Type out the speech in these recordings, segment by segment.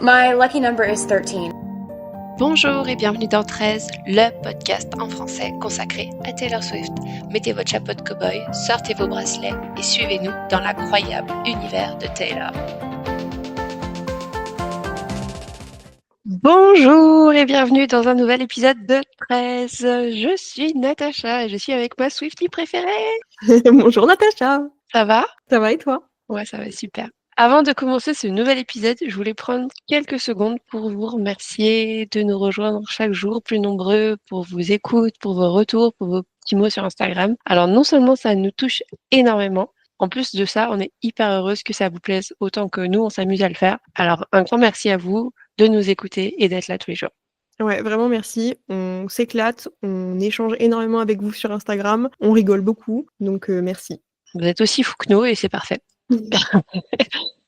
My lucky number is 13. Bonjour et bienvenue dans 13, le podcast en français consacré à Taylor Swift. Mettez votre chapeau de cow-boy, sortez vos bracelets et suivez-nous dans l'incroyable univers de Taylor. Bonjour et bienvenue dans un nouvel épisode de 13. Je suis Natacha et je suis avec ma Swiftie préférée. Bonjour Natacha. Ça va? Ça va et toi? Ouais, ça va super. Avant de commencer ce nouvel épisode, je voulais prendre quelques secondes pour vous remercier de nous rejoindre chaque jour plus nombreux pour vos écoutes, pour vos retours, pour vos petits mots sur Instagram. Alors non seulement ça nous touche énormément, en plus de ça, on est hyper heureuse que ça vous plaise autant que nous, on s'amuse à le faire. Alors un grand merci à vous de nous écouter et d'être là tous les jours. Ouais, vraiment merci. On s'éclate, on échange énormément avec vous sur Instagram, on rigole beaucoup, donc merci. Vous êtes aussi fous que nous et c'est parfait.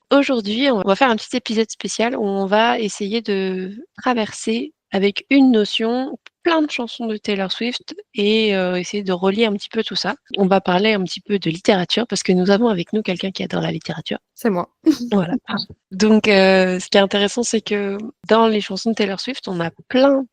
Aujourd'hui, on va faire un petit épisode spécial où on va essayer de traverser avec une notion plein de chansons de Taylor Swift et essayer de relier un petit peu tout ça. On va parler un petit peu de littérature parce que nous avons avec nous quelqu'un qui adore la littérature. C'est moi. Voilà. Donc, ce qui est intéressant, c'est que dans les chansons de Taylor Swift, on a plein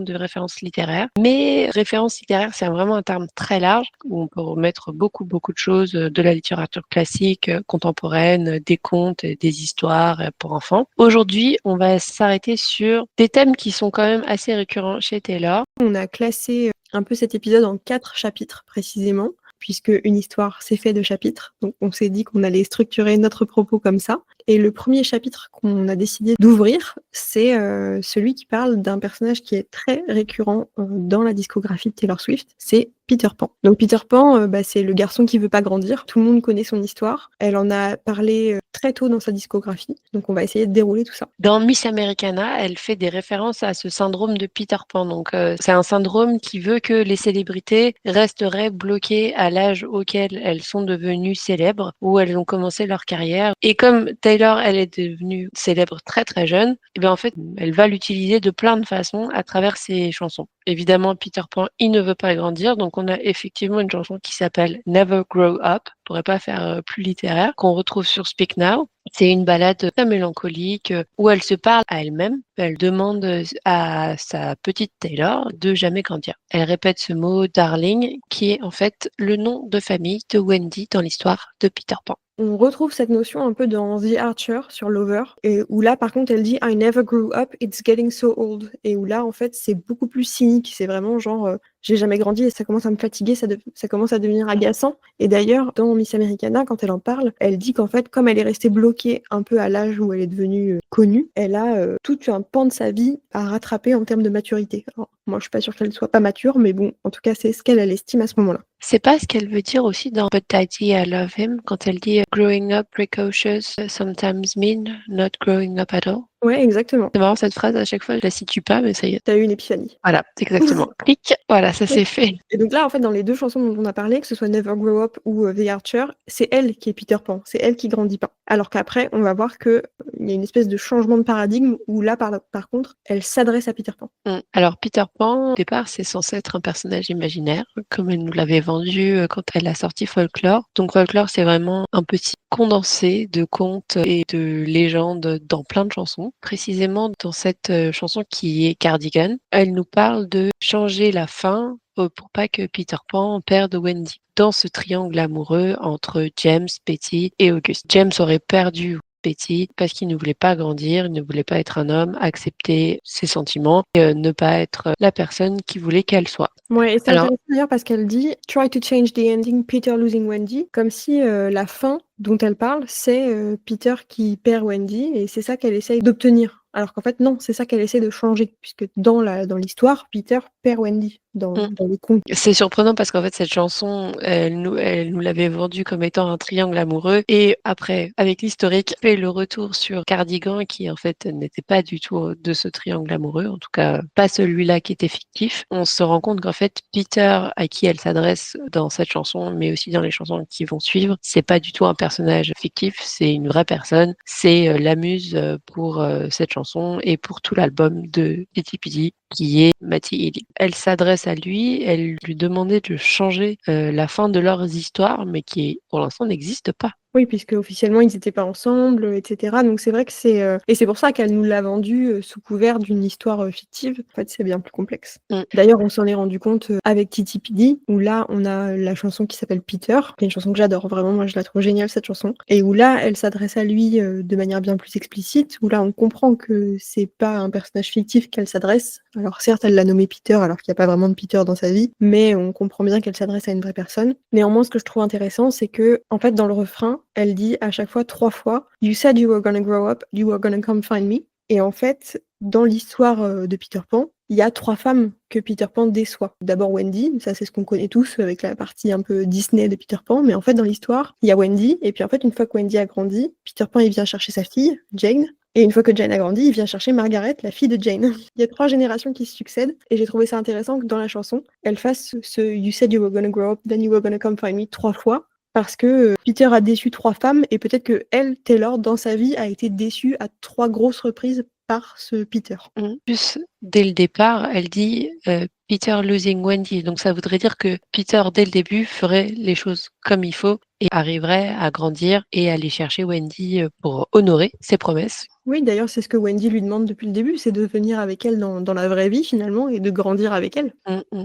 de références littéraires. Mais références littéraires, c'est vraiment un terme très large où on peut remettre beaucoup de choses de la littérature classique, contemporaine, des contes, des histoires pour enfants. Aujourd'hui, on va s'arrêter sur des thèmes qui sont quand même assez récurrents chez Taylor. On a classé un peu cet épisode en 4 chapitres précisément, puisque une histoire c'est fait de chapitres. Donc on s'est dit qu'on allait structurer notre propos comme ça. Et le premier chapitre qu'on a décidé d'ouvrir, c'est celui qui parle d'un personnage qui est très récurrent dans la discographie de Taylor Swift, c'est Peter Pan. Donc Peter Pan, c'est le garçon qui veut pas grandir. Tout le monde connaît son histoire. Elle en a parlé très tôt dans sa discographie. Donc on va essayer de dérouler tout ça. Dans Miss Americana, elle fait des références à ce syndrome de Peter Pan. Donc c'est un syndrome qui veut que les célébrités resteraient bloquées à l'âge auquel elles sont devenues célèbres ou elles ont commencé leur carrière. Et comme Taylor, elle est devenue célèbre très jeune, et bien en fait, elle va l'utiliser de plein de façons à travers ses chansons. Évidemment, Peter Pan, il ne veut pas grandir, donc on a effectivement une chanson qui s'appelle Never Grow Up, on pourrait pas faire plus littéraire, qu'on retrouve sur Speak Now. C'est une ballade très mélancolique où elle se parle à elle-même. Elle demande à sa petite Taylor de jamais grandir. Elle répète ce mot darling, qui est en fait le nom de famille de Wendy dans l'histoire de Peter Pan. On retrouve cette notion un peu dans The Archer sur Lover, et où là par contre elle dit I never grew up, it's getting so old, et où là en fait c'est beaucoup plus cynique, c'est vraiment genre j'ai jamais grandi et ça commence à me fatiguer, ça commence à devenir agaçant. Et d'ailleurs dans Miss Americana, quand elle en parle, elle dit qu'en fait comme elle est restée bloquée un peu à l'âge où elle est devenue connue, elle a tout un pan de sa vie à rattraper en termes de maturité. Alors, moi je suis pas sûre qu'elle soit pas mature, mais bon, en tout cas c'est ce qu'elle estime à ce moment-là. C'est pas ce qu'elle veut dire aussi dans But Daddy, I Love Him, quand elle dit Growing up precocious sometimes mean not growing up at all. Ouais, exactement. C'est marrant cette phrase, à chaque fois je la situe pas, mais ça y est. T'as eu une épiphanie. Voilà, exactement. Clic, voilà, ça c'est fait. Et donc là, en fait, dans les deux chansons dont on a parlé, que ce soit Never Grow Up ou The Archer, c'est elle qui est Peter Pan, c'est elle qui grandit pas. Alors qu'après, on va voir qu'il y a une espèce de changement de paradigme où là, par contre, elle s'adresse à Peter Pan. Alors Peter Pan, au départ, c'est censé être un personnage imaginaire, comme elle nous l'avait vendu quand elle a sorti Folklore. Donc Folklore, c'est vraiment un petit condensé de contes et de légendes dans plein de chansons. Précisément dans cette chanson qui est Cardigan, elle nous parle de changer la fin pour pas que Peter Pan perde Wendy. Dans ce triangle amoureux entre James, Betty et August. James aurait perdu Betty parce qu'il ne voulait pas grandir, il ne voulait pas être un homme, accepter ses sentiments et ne pas être la personne qu'il voulait qu'elle soit. Ouais, et c'est intéressant d'ailleurs parce qu'elle dit « Try to change the ending, Peter losing Wendy », comme si la fin dont elle parle, c'est Peter qui perd Wendy, et c'est ça qu'elle essaye d'obtenir. Alors qu'en fait, non, c'est ça qu'elle essaie de changer, puisque dans l'histoire, Peter perd Wendy, dans les contes. C'est surprenant parce qu'en fait, cette chanson, elle nous l'avait vendue comme étant un triangle amoureux, et après, avec l'historique, fait le retour sur Cardigan, qui en fait n'était pas du tout de ce triangle amoureux, en tout cas pas celui-là qui était fictif. On se rend compte qu'en fait, Peter, à qui elle s'adresse dans cette chanson, mais aussi dans les chansons qui vont suivre, c'est pas du tout un personnage fictif, c'est une vraie personne, c'est la muse pour cette chanson et pour tout l'album de Itty Pitty, qui est Matty Healy. Elle s'adresse à lui, elle lui demandait de changer la fin de leurs histoires, mais qui pour l'instant n'existe pas. Oui, puisque officiellement ils n'étaient pas ensemble, etc. Donc c'est vrai que et c'est pour ça qu'elle nous l'a vendu, sous couvert d'une histoire, fictive. En fait, c'est bien plus complexe. Mmh. D'ailleurs, on s'en est rendu compte, avec Titi Pidi, où là, on a la chanson qui s'appelle Peter, qui est une chanson que j'adore, vraiment, moi je la trouve géniale cette chanson. Et où là, elle s'adresse à lui, de manière bien plus explicite, où là, on comprend que c'est pas un personnage fictif qu'elle s'adresse. Alors certes, elle l'a nommé Peter, alors qu'il y a pas vraiment de Peter dans sa vie, mais on comprend bien qu'elle s'adresse à une vraie personne. Néanmoins, ce que je trouve intéressant, c'est qu'en fait, dans le refrain, elle dit à chaque fois 3 fois: «You said you were gonna grow up, you were gonna come find me». Et en fait, dans l'histoire, de Peter Pan, il y a 3 femmes que Peter Pan déçoit. D'abord Wendy, ça c'est ce qu'on connaît tous avec la partie un peu Disney de Peter Pan, mais en fait dans l'histoire, il y a Wendy et puis en fait une fois que Wendy a grandi, Peter Pan il vient chercher sa fille, Jane, et une fois que Jane a grandi, il vient chercher Margaret, la fille de Jane. Il y a 3 générations qui se succèdent et j'ai trouvé ça intéressant que dans la chanson, elle fasse ce «You said you were gonna grow up, then you were gonna come find me» 3 fois parce que, Peter a déçu 3 femmes et peut-être qu'elle, Taylor, dans sa vie, a été déçue à 3 grosses reprises par ce Peter. Plus, dès le départ, elle dit Peter losing Wendy. Donc ça voudrait dire que Peter, dès le début, ferait les choses comme il faut et arriverait à grandir et aller chercher Wendy pour honorer ses promesses. Oui, d'ailleurs, c'est ce que Wendy lui demande depuis le début, c'est de venir avec elle dans la vraie vie finalement et de grandir avec elle.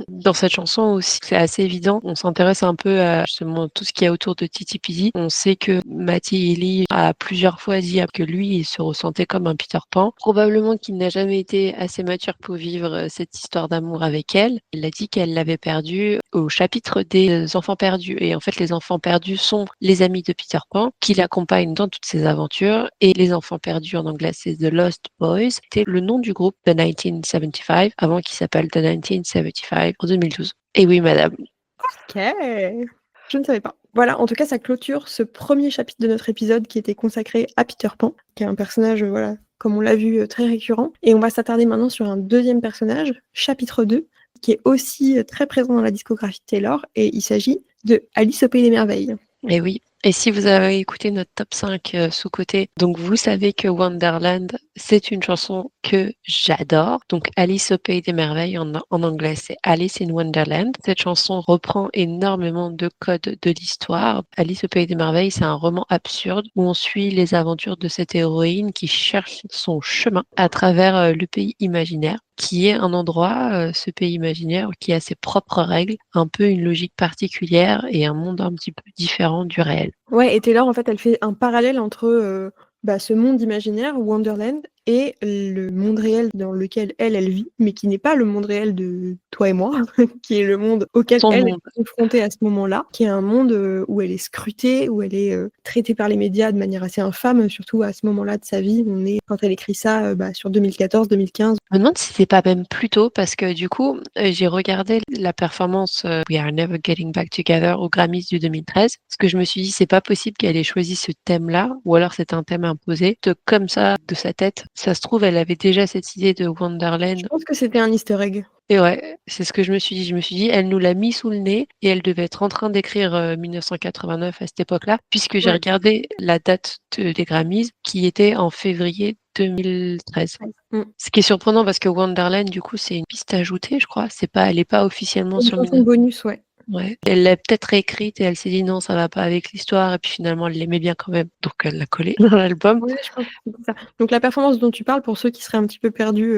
Dans cette chanson aussi, c'est assez évident. On s'intéresse un peu à justement tout ce qu'il y a autour de Titi Pidi. On sait que Matty Healy a plusieurs fois dit que lui, il se ressentait comme un Peter Pan. Probablement qu'il n'a jamais été assez mature pour vivre cette histoire d'amour avec elle. Il a dit qu'elle l'avait perdu au chapitre des enfants perdus. Et en fait, les enfants perdus sont les amis de Peter Pan qui l'accompagnent dans toutes ses aventures. Et les enfants perdus en anglais, c'est The Lost Boys. C'était le nom du groupe The 1975 avant qu'il s'appelle The 1975 en 2012. Et oui, madame. OK! Je ne savais pas. Voilà, en tout cas, ça clôture ce premier chapitre de notre épisode qui était consacré à Peter Pan, qui est un personnage, voilà, comme on l'a vu, très récurrent. Et on va s'attarder maintenant sur un deuxième personnage, chapitre 2, qui est aussi très présent dans la discographie de Taylor, et il s'agit de Alice au Pays des Merveilles. Et oui. Et si vous avez écouté notre top 5 sous-côté, donc vous savez que Wonderland, c'est une chanson que j'adore. Donc Alice au Pays des Merveilles, en anglais, c'est Alice in Wonderland. Cette chanson reprend énormément de codes de l'histoire. Alice au Pays des Merveilles, c'est un roman absurde où on suit les aventures de cette héroïne qui cherche son chemin à travers le pays imaginaire, qui est un endroit, ce pays imaginaire, qui a ses propres règles, un peu une logique particulière et un monde un petit peu différent du réel. Ouais, et Taylor, en fait, elle fait un parallèle entre ce monde imaginaire, Wonderland, et le monde réel dans lequel elle vit, mais qui n'est pas le monde réel de toi et moi, qui est le monde auquel Son elle monde. est confrontée à ce moment-là, qui est un monde où elle est scrutée, où elle est traitée par les médias de manière assez infâme, surtout à ce moment-là de sa vie. On est, quand elle écrit ça, sur 2014-2015. Je me demande si c'est pas même plus tôt parce que du coup, j'ai regardé la performance We Are Never Getting Back Together au Grammys du 2013. Parce que je me suis dit, c'est pas possible qu'elle ait choisi ce thème-là, ou alors c'est un thème imposé. Comme ça, de sa tête, ça se trouve, elle avait déjà cette idée de Je Wonderland. pense que c'était un easter egg. Et ouais, c'est ce que je me suis dit. Je me suis dit, elle nous l'a mis sous le nez et elle devait être en train d'écrire 1989 à cette époque-là, puisque j'ai Ouais. regardé la date des Grammys qui était en février 2013. Ce qui est surprenant parce que Wonderland, du coup, c'est une piste ajoutée, je crois. Elle est pas officiellement Une sur chanson bonus, ouais. Ouais. Elle l'a peut-être réécrite et elle s'est dit non, ça va pas avec l'histoire. Et puis finalement, elle l'aimait bien quand même. Donc elle l'a collée dans l'album. Oui, je pense que c'est ça. Donc la performance dont tu parles, pour ceux qui seraient un petit peu perdus,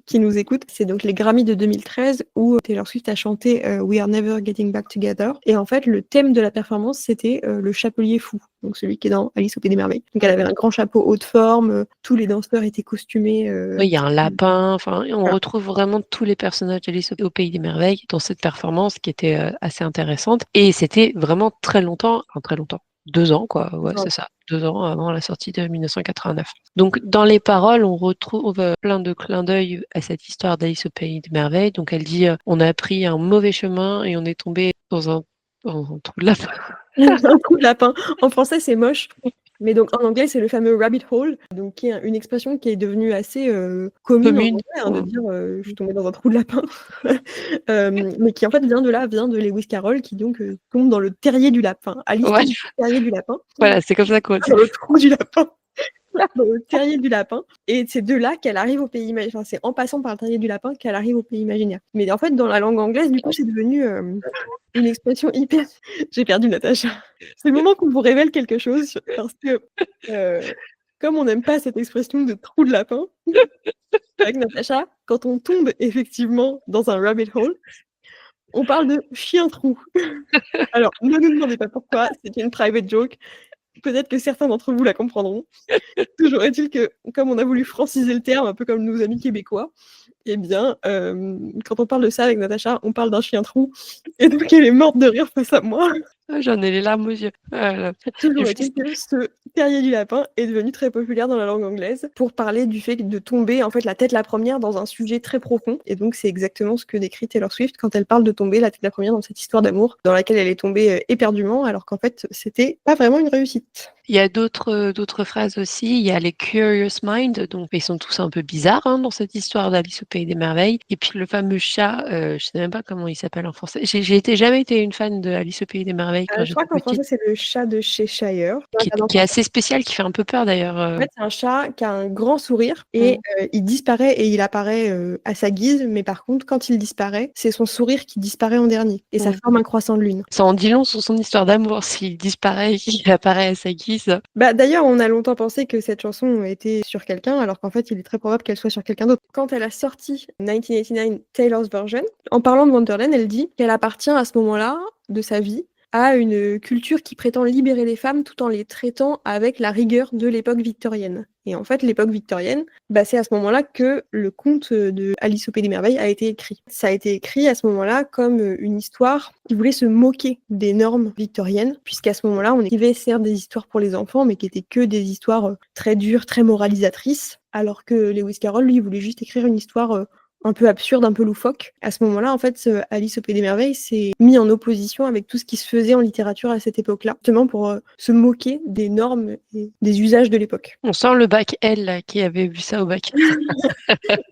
qui nous écoutent, c'est donc les Grammys de 2013 où Taylor Swift a chanté We Are Never Getting Back Together. Et en fait, le thème de la performance, c'était le chapelier fou, donc celui qui est dans Alice au Pays des Merveilles. Donc elle avait un grand chapeau haute forme, tous les danseurs étaient costumés. Oui, il y a un lapin. Enfin, on Voilà. retrouve vraiment tous les personnages d'Alice au Pays des Merveilles dans cette performance qui était assez intéressante. Et c'était vraiment très longtemps, 2 ans, quoi. Ouais, c'est ça. 2 ans avant la sortie de 1989. Donc, dans les paroles, on retrouve plein de clins d'œil à cette histoire d'Alice au Pays des Merveilles. Donc, elle dit on a pris un mauvais chemin et on est tombé dans un trou de lapin. Un coup de lapin. En français, c'est moche. Mais donc en anglais, c'est le fameux rabbit hole, donc qui est une expression qui est devenue assez commune en Commune. anglais, de dire je suis tombée dans un trou de lapin. Mais qui en fait vient de Lewis Carroll, qui donc tombe dans le terrier du lapin. Alice Ouais, tombe dans le terrier du lapin. voilà, c'est comme ça qu'on dit. Dans le trou du lapin. dans le terrier du lapin. Et c'est de là qu'elle arrive au pays imaginaire. Enfin, c'est en passant par le terrier du lapin qu'elle arrive au pays imaginaire. Mais en fait, dans la langue anglaise, du coup, c'est devenu une expression hyper. J'ai perdu Natacha. C'est le moment qu'on vous révèle quelque chose parce que, comme on n'aime pas cette expression de trou de lapin, avec Natacha, quand on tombe effectivement dans un rabbit hole, on parle de chien trou. Alors, ne nous demandez pas pourquoi, c'est une private joke. Peut-être que certains d'entre vous la comprendront. Toujours est-il que, comme on a voulu franciser le terme, un peu comme nos amis québécois, eh bien, quand on parle de ça avec Natacha, on parle d'un chien trou. Et donc, elle est morte de rire face à moi. J'en ai les larmes aux yeux. Toujours est-il que ce terrier du lapin est devenu très populaire dans la langue anglaise pour parler du fait de tomber, en fait, la tête la première dans un sujet très profond. Et donc, c'est exactement ce que décrit Taylor Swift quand elle parle de tomber la tête la première dans cette histoire d'amour dans laquelle elle est tombée éperdument, alors qu'en fait, c'était pas vraiment une réussite. Il y a d'autres phrases aussi. Il y a les Curious Mind, donc ils sont tous un peu bizarres dans cette histoire d'Alice au Pays des Merveilles. Et puis le fameux chat, je sais même pas comment il s'appelle en français. Jamais été une fan de Alice au Pays des Merveilles quand Je j'étais crois qu'en petite, français, c'est le chat de Cheshire. qui est assez spécial, qui fait un peu peur d'ailleurs. En fait, c'est un chat qui a un grand sourire et il disparaît et il apparaît à sa guise, mais par contre, quand il disparaît, c'est son sourire qui disparaît en dernier et ça forme un croissant de lune. Ça en dit long sur son histoire d'amour, s'il disparaît et qu'il apparaît à sa guise. Bah, d'ailleurs, on a longtemps pensé que cette chanson était sur quelqu'un, alors qu'en fait, il est très probable qu'elle soit sur quelqu'un d'autre. Quand elle a sorti 1989 Taylor's Version, en parlant de Wonderland, elle dit qu'elle appartient à ce moment-là de sa vie à une culture qui prétend libérer les femmes tout en les traitant avec la rigueur de l'époque victorienne. Et en fait, l'époque victorienne, c'est à ce moment-là que le conte de Alice au Pays des Merveilles a été écrit. Ça a été écrit à ce moment-là comme une histoire qui voulait se moquer des normes victoriennes, puisqu'à ce moment-là, on écrivait certes des histoires pour les enfants, mais qui étaient que des histoires très dures, très moralisatrices, alors que Lewis Carroll, lui, voulait juste écrire une histoire un peu absurde, un peu loufoque. À ce moment-là, en fait, Alice au Pays des Merveilles s'est mis en opposition avec tout ce qui se faisait en littérature à cette époque-là, justement pour se moquer des normes et des usages de l'époque. On sent le bac L là, qui avait vu ça au bac.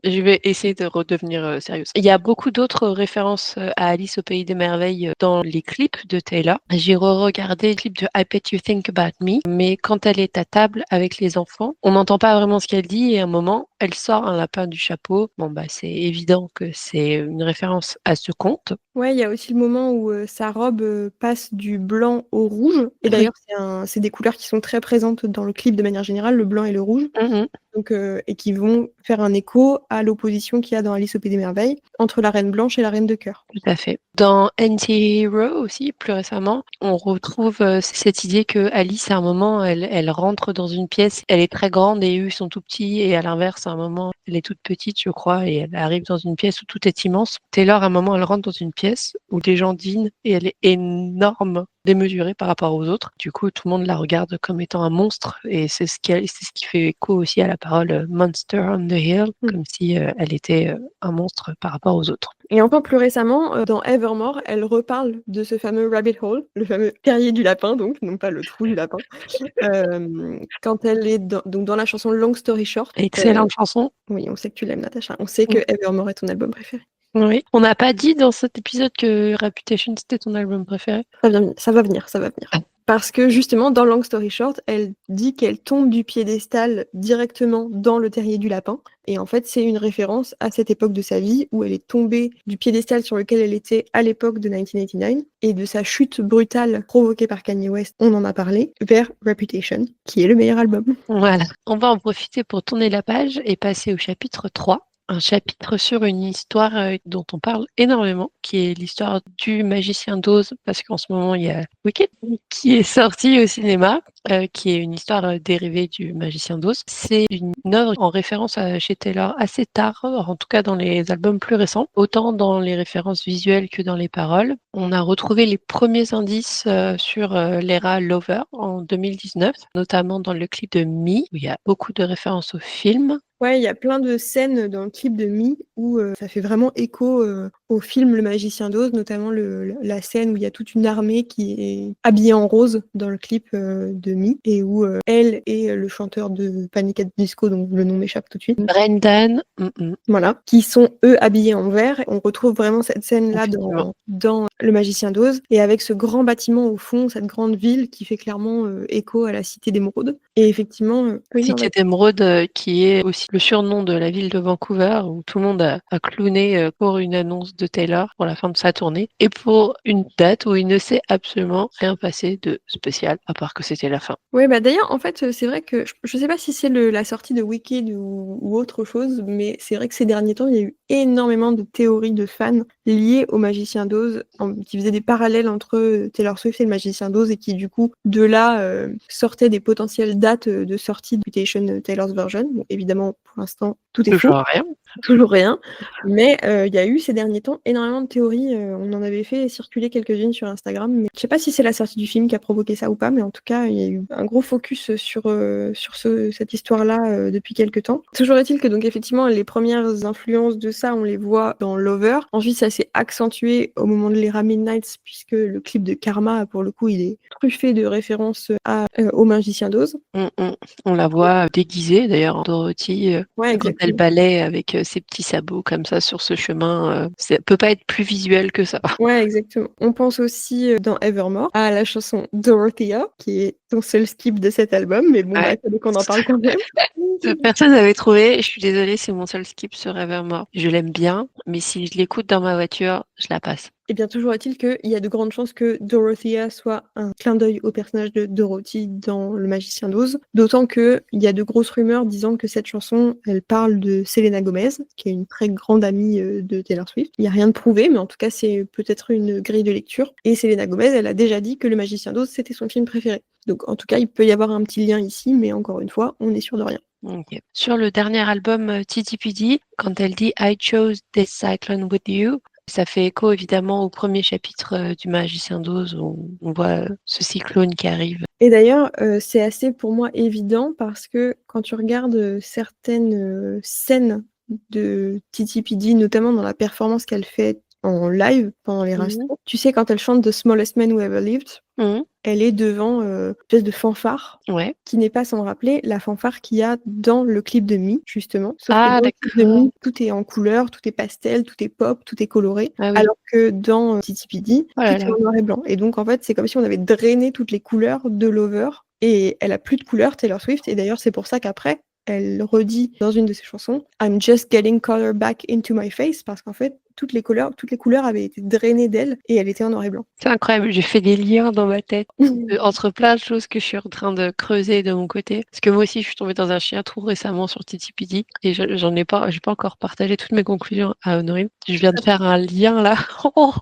Je vais essayer de redevenir sérieuse. Il y a beaucoup d'autres références à Alice au Pays des Merveilles dans les clips de Taylor. J'ai re-regardé le clip de I Bet You Think About Me, mais quand elle est à table avec les enfants, on n'entend pas vraiment ce qu'elle dit et à un moment, elle sort un lapin du chapeau. Bon, c'est évident que c'est une référence à ce conte. Ouais, il y a aussi le moment où sa robe passe du blanc au rouge. Et d'ailleurs, c'est des couleurs qui sont très présentes dans le clip de manière générale, le blanc et le rouge. Donc, et qui vont faire un écho à l'opposition qu'il y a dans Alice au Pays des Merveilles entre la Reine Blanche et la Reine de Cœur. Tout à fait. Dans Anti-Hero aussi, plus récemment, on retrouve cette idée que Alice, à un moment, elle rentre dans une pièce, elle est très grande et eux sont tout petits, et à l'inverse, à un moment, elle est toute petite, je crois, et elle arrive dans une pièce où tout est immense. Taylor, à un moment, elle rentre dans une pièce où des gens dînent et elle est énorme, démesurée par rapport aux autres. Du coup, tout le monde la regarde comme étant un monstre, et c'est ce qui fait écho aussi à la parole Monster on the Hill, comme si elle était un monstre par rapport aux autres. Et encore plus récemment, dans Evermore, elle reparle de ce fameux rabbit hole, le fameux terrier du lapin, donc, non pas le trou du lapin, quand elle est dans la chanson Long Story Short. Excellente chanson. Oui, on sait que tu l'aimes, Natacha. On sait que Evermore est ton album préféré. Oui. On n'a pas dit dans cet épisode que Reputation, c'était ton album préféré. Ça va venir. Parce que justement, dans Long Story Short, elle dit qu'elle tombe du piédestal directement dans le terrier du lapin. Et en fait, c'est une référence à cette époque de sa vie où elle est tombée du piédestal sur lequel elle était à l'époque de 1989 et de sa chute brutale provoquée par Kanye West, on en a parlé, vers Reputation, qui est le meilleur album. Voilà. On va en profiter pour tourner la page et passer au chapitre 3. Un chapitre sur une histoire dont on parle énormément, qui est l'histoire du Magicien d'Oz, parce qu'en ce moment, il y a Wicked qui est sorti au cinéma, qui est une histoire dérivée du Magicien d'Oz. C'est une œuvre en référence chez Taylor assez tard, en tout cas dans les albums plus récents, autant dans les références visuelles que dans les paroles. On a retrouvé les premiers indices sur l'era Lover en 2019, notamment dans le clip de Me, où il y a beaucoup de références au film. Ouais, il y a plein de scènes dans le clip de Me où ça fait vraiment écho au film Le Magicien d'Oz, notamment la scène où il y a toute une armée qui est habillée en rose dans le clip de Me et où elle et le chanteur de Panic! At the Disco, dont le nom m'échappe tout de suite. Brendan. Voilà, qui sont eux habillés en vert. On retrouve vraiment cette scène-là dans Le Magicien d'Oz, et avec ce grand bâtiment au fond, cette grande ville qui fait clairement écho à la Cité d'Émeraude. Et effectivement, oui, non, Cité d'Émeraude, qui est aussi le surnom de la ville de Vancouver, où tout le monde a clowné pour une annonce de Taylor pour la fin de sa tournée, et pour une date où il ne s'est absolument rien passé de spécial, à part que c'était la fin. ouais, bah d'ailleurs, en fait, c'est vrai que je sais pas si c'est la sortie de Wicked ou autre chose, mais c'est vrai que ces derniers temps, il y a eu énormément de théories de fans liées au Magicien d'Oz, qui faisaient des parallèles entre Taylor Swift et le Magicien d'Oz, et qui du coup, de là, sortaient des potentielles dates de sortie de Reputation Taylor's Version. Bon, évidemment, pour l'instant, tout est faux. Toujours rien. Toujours rien. Mais il y a eu ces derniers temps énormément de théories. On en avait fait circuler quelques-unes sur Instagram. Mais je sais pas si c'est la sortie du film qui a provoqué ça ou pas, mais en tout cas, il y a eu un gros focus sur cette histoire-là depuis quelques temps. Toujours est-il que donc effectivement, les premières influences de ça, on les voit dans Lover. Ensuite, ça s'est accentué au moment de l'era Midnight, puisque le clip de Karma, pour le coup, il est truffé de références au Magicien d'Oz. On la voit déguisée d'ailleurs, Dorothy, Ouais, quand elle exactement. balaie avec ses petits sabots comme ça sur ce chemin. Ça peut pas être plus visuel que ça. Ouais, exactement. On pense aussi dans Evermore à la chanson Dorothea, qui est ton seul skip de cet album, mais bon, bah, Ouais. il fallait qu'on en parle quand même. Personne n'avait trouvé. Je suis désolée, c'est mon seul skip sur Evermore. Je l'aime bien, mais si je l'écoute dans ma voiture, je la passe. Et bien, toujours est-il qu'il y a de grandes chances que Dorothea soit un clin d'œil au personnage de Dorothy dans Le Magicien d'Oz. D'autant qu'il y a de grosses rumeurs disant que cette chanson, elle parle de Selena Gomez, qui est une très grande amie de Taylor Swift. Il n'y a rien de prouvé, mais en tout cas, c'est peut-être une grille de lecture. Et Selena Gomez, elle a déjà dit que Le Magicien d'Oz, c'était son film préféré. Donc, en tout cas, il peut y avoir un petit lien ici, mais encore une fois, on est sûr de rien. Ok. Sur le dernier album TTPD, quand elle dit I chose this cyclone with you, ça fait écho évidemment au premier chapitre du Magicien d'Oz où on voit ce cyclone qui arrive. Et d'ailleurs, c'est assez pour moi évident parce que quand tu regardes certaines scènes de Titi Pidi, notamment dans la performance qu'elle fait en live pendant les restos, tu sais, quand elle chante The Smallest Man Who Ever Lived, elle est devant une espèce de fanfare Ouais. qui n'est pas sans rappeler la fanfare qu'il y a dans le clip de Me, justement. Sauf que Ah, dans le clip de d'accord. Me, tout est en couleur, tout est pastel, tout est pop, tout est coloré. Ah oui. Alors que dans Titi Pidi, Oh tout là est là. en noir et blanc. Et donc, en fait, c'est comme si on avait drainé toutes les couleurs de Lover. Et elle a plus de couleurs, Taylor Swift. Et d'ailleurs, c'est pour ça qu'après, elle redit dans une de ses chansons I'm just getting color back into my face, parce qu'en fait, toutes les couleurs avaient été drainées d'elle et elle était en noir et blanc. C'est incroyable, j'ai fait des liens dans ma tête entre plein de choses que je suis en train de creuser de mon côté. Parce que moi aussi, je suis tombée dans un chien tout récemment sur Titipidi et j'ai pas encore partagé toutes mes conclusions à Honorine. Je viens de faire un lien là. Oh,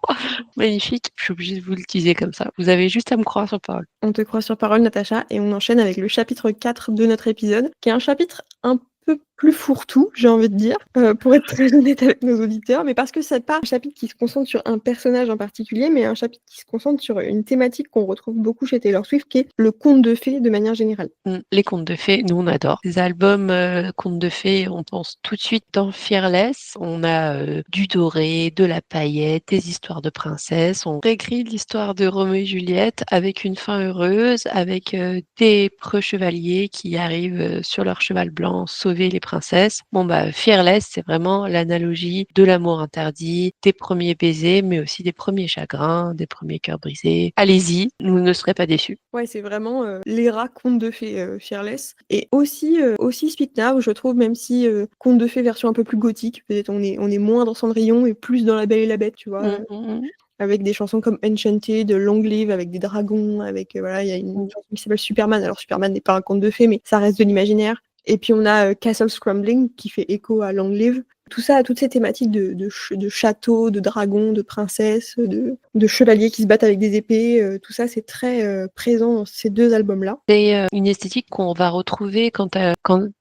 magnifique. Je suis obligée de vous le teaser comme ça. Vous avez juste à me croire sur parole. On te croit sur parole, Natacha, et on enchaîne avec le chapitre 4 de notre épisode, qui est un chapitre un peu plus fourre-tout, j'ai envie de dire, pour être très honnête avec nos auditeurs, mais parce que c'est pas un chapitre qui se concentre sur un personnage en particulier, mais un chapitre qui se concentre sur une thématique qu'on retrouve beaucoup chez Taylor Swift, qui est le conte de fées de manière générale. Les contes de fées, nous on adore. Les albums contes de fées, on pense tout de suite dans Fearless. On a du doré, de la paillette, des histoires de princesses. On réécrit l'histoire de Roméo et Juliette avec une fin heureuse, avec des preux chevaliers qui arrivent sur leur cheval blanc sauver les princesses. Bon bah Fearless, c'est vraiment l'analogie de l'amour interdit, des premiers baisers, mais aussi des premiers chagrins, des premiers cœurs brisés. Allez-y, vous ne serez pas déçus. Ouais, c'est vraiment l'era conte de fées Fearless. Et aussi Speak Now, je trouve, même si conte de fées version un peu plus gothique, peut-être on est moins dans Cendrillon et plus dans La Belle et la Bête, tu vois. Avec des chansons comme Enchanted, Long Live, avec des dragons, avec voilà, il y a une chanson qui s'appelle Superman. Alors Superman n'est pas un conte de fées, mais ça reste de l'imaginaire. Et puis on a Castle Scrambling qui fait écho à Long Live. Tout ça, toutes ces thématiques de châteaux, de dragons, de princesses, de chevaliers qui se battent avec des épées, tout ça, c'est très présent dans ces deux albums-là. C'est une esthétique qu'on va retrouver quand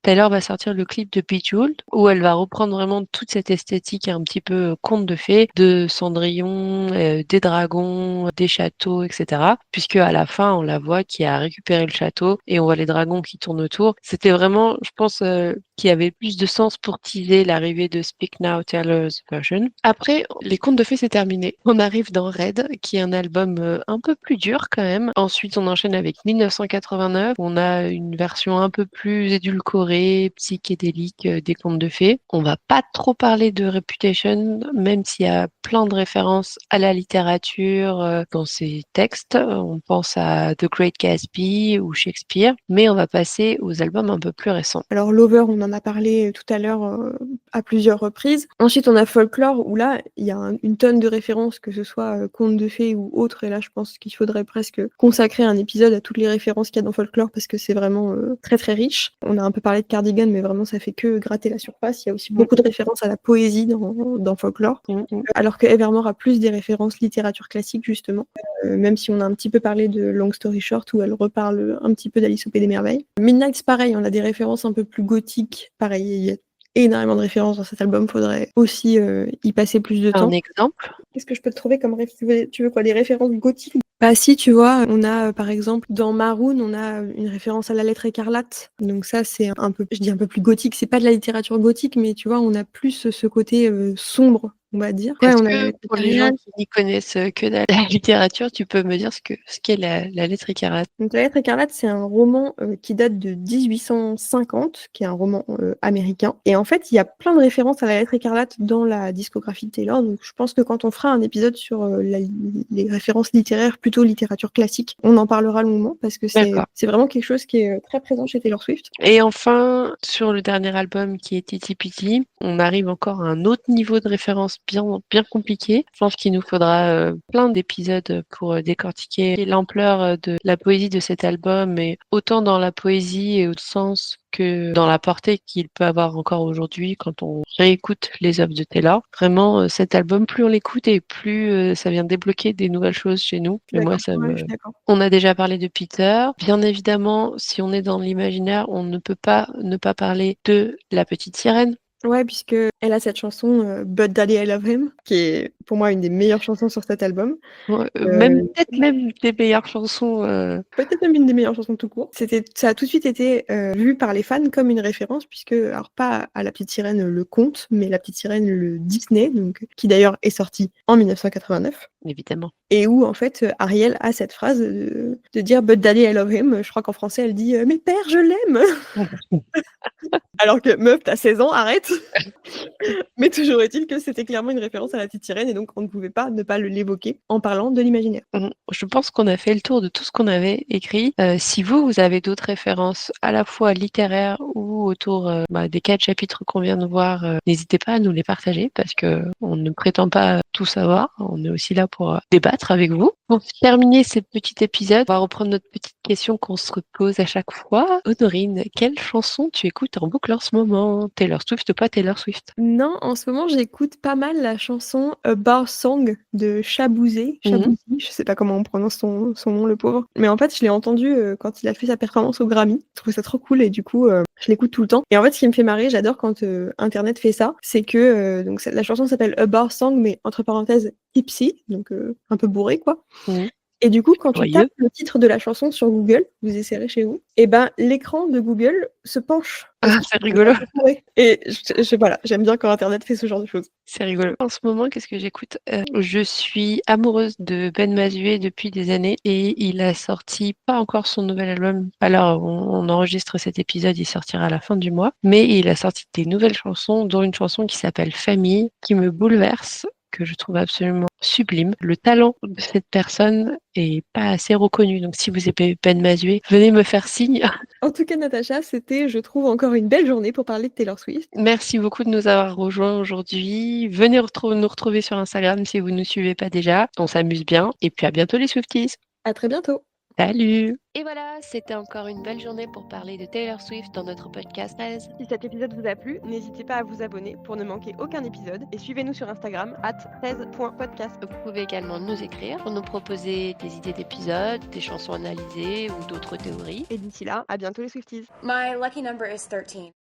Taylor va sortir le clip de Bejeweled, où elle va reprendre vraiment toute cette esthétique un petit peu conte de fées, de Cendrillon, des dragons, des châteaux, etc. Puisque à la fin, on la voit qui a récupéré le château et on voit les dragons qui tournent autour. C'était vraiment, je pense, qui avait plus de sens pour teaser l'arrivée de Speak Now, Taylor's Version. Après, les contes de fées, c'est terminé. On arrive dans Red, qui est un album un peu plus dur quand même. Ensuite, on enchaîne avec 1989. On a une version un peu plus édulcorée, psychédélique des contes de fées. On va pas trop parler de Reputation, même s'il y a plein de références à la littérature dans ces textes. On pense à The Great Gatsby ou Shakespeare, mais on va passer aux albums un peu plus récents. Alors Lover, on en a parlé tout à l'heure à plusieurs reprises. Ensuite, on a Folklore, où là, il y a une tonne de références, que ce soit contes de fées ou autres. Et là, je pense qu'il faudrait presque consacrer un épisode à toutes les références qu'il y a dans Folklore, parce que c'est vraiment très très riche. On a un peu parlé de Cardigan, mais vraiment, ça fait que gratter la surface. Il y a aussi beaucoup de références à la poésie dans Folklore, alors que Evermore a plus des références littérature classique, justement. Même si on a un petit peu parlé de Long Story Short, où elle reparle un petit peu d'Alice au Pays des Merveilles. Midnight, pareil, on a des références un peu plus gothiques. Pareil, il y a énormément de références dans cet album, faudrait aussi y passer plus de temps. Un exemple? Qu'est-ce que je peux te trouver comme tu veux quoi, des références gothiques? Bah si, tu vois, on a par exemple dans Maroon, on a une référence à la lettre écarlate. Donc ça, c'est un peu, je dis un peu plus gothique. C'est pas de la littérature gothique, mais tu vois, on a plus ce côté sombre, on va dire. Est-ce on a que pour les gens qui n'y connaissent que la littérature, tu peux me dire ce qu'est la lettre écarlate? Donc, La lettre écarlate, c'est un roman qui date de 1850, qui est un roman américain. Et en fait, il y a plein de références à la lettre écarlate dans la discographie de Taylor. Donc, je pense que quand on fera un épisode sur les références littéraires, plutôt littérature classique, on en parlera longuement parce que c'est vraiment quelque chose qui est très présent chez Taylor Swift. Et enfin, sur le dernier album qui est Titty Pitty, on arrive encore à un autre niveau de référence bien compliqué. Je pense qu'il nous faudra plein d'épisodes pour décortiquer l'ampleur de la poésie de cet album, et autant dans la poésie et au sens que dans la portée qu'il peut avoir encore aujourd'hui quand on réécoute les œuvres de Taylor. Vraiment, cet album, plus on l'écoute et plus ça vient débloquer des nouvelles choses chez nous. Et moi, on a déjà parlé de Peter. Bien évidemment, si on est dans l'imaginaire, on ne peut pas ne pas parler de La Petite Sirène. Ouais, puisque elle a cette chanson But Daddy I Love Him, qui est pour moi une des meilleures chansons sur cet album. Peut-être même des meilleures chansons. Peut-être même une des meilleures chansons tout court. Ça a tout de suite été vu par les fans comme une référence, puisque, alors pas à La Petite Sirène le conte, mais La Petite Sirène le Disney, donc, qui d'ailleurs est sorti en 1989. Évidemment. Et où en fait Ariel a cette phrase de dire But Daddy I Love Him. Je crois qu'en français elle dit Mais père, je l'aime. Alors que meuf, t'as 16 ans, arrête. Mais toujours est-il que c'était clairement une référence à La Petite Sirène, et donc on ne pouvait pas ne pas l'évoquer en parlant de l'imaginaire. Je pense qu'on a fait le tour de tout ce qu'on avait écrit. Si vous avez d'autres références à la fois littéraires ou autour des 4 chapitres qu'on vient de voir, n'hésitez pas à nous les partager, parce que on ne prétend pas tout savoir. On est aussi là pour débattre avec vous. Pour terminer ce petit épisode, on va reprendre notre petite question qu'on se pose à chaque fois. Honorine, quelle chanson tu écoutes en boucle en ce moment? Taylor Swift ou pas Taylor Swift? Non, en ce moment, j'écoute pas mal la chanson A Bar Song de Shabouzey. Shabouzey, je sais pas comment on prononce son nom, le pauvre. Mais en fait, je l'ai entendu quand il a fait sa performance au Grammy. Je trouvais ça trop cool et du coup, je l'écoute tout le temps. Et en fait, ce qui me fait marrer, j'adore quand Internet fait ça, c'est que donc la chanson s'appelle A Bar Song, mais entre parenthèses, tipsy, donc un peu bourré, quoi. Et du coup, quand tu tapes le titre de la chanson sur Google, vous essayerez chez vous, et ben l'écran de Google se penche. Ah, c'est rigolo. Et voilà, j'aime bien quand Internet fait ce genre de choses. C'est rigolo. En ce moment, qu'est-ce que j'écoute? Je suis amoureuse de Ben Mazué depuis des années, et il a sorti pas encore son nouvel album. Alors, on enregistre cet épisode, il sortira à la fin du mois, mais il a sorti des nouvelles chansons, dont une chanson qui s'appelle Famille, qui me bouleverse, que je trouve absolument sublime. Le talent de cette personne est pas assez reconnu. Donc, si vous aimez Ben Mazué, venez me faire signe. En tout cas, Natacha, c'était, je trouve, encore une belle journée pour parler de Taylor Swift. Merci beaucoup de nous avoir rejoints aujourd'hui. Venez nous retrouver sur Instagram si vous ne nous suivez pas déjà. On s'amuse bien. Et puis à bientôt les Swifties. À très bientôt. Salut! Et voilà, c'était encore une belle journée pour parler de Taylor Swift dans notre podcast 13. Si cet épisode vous a plu, n'hésitez pas à vous abonner pour ne manquer aucun épisode et suivez-nous sur Instagram @13.podcast. Vous pouvez également nous écrire pour nous proposer des idées d'épisodes, des chansons analysées ou d'autres théories. Et d'ici là, à bientôt les Swifties. My lucky number is 13.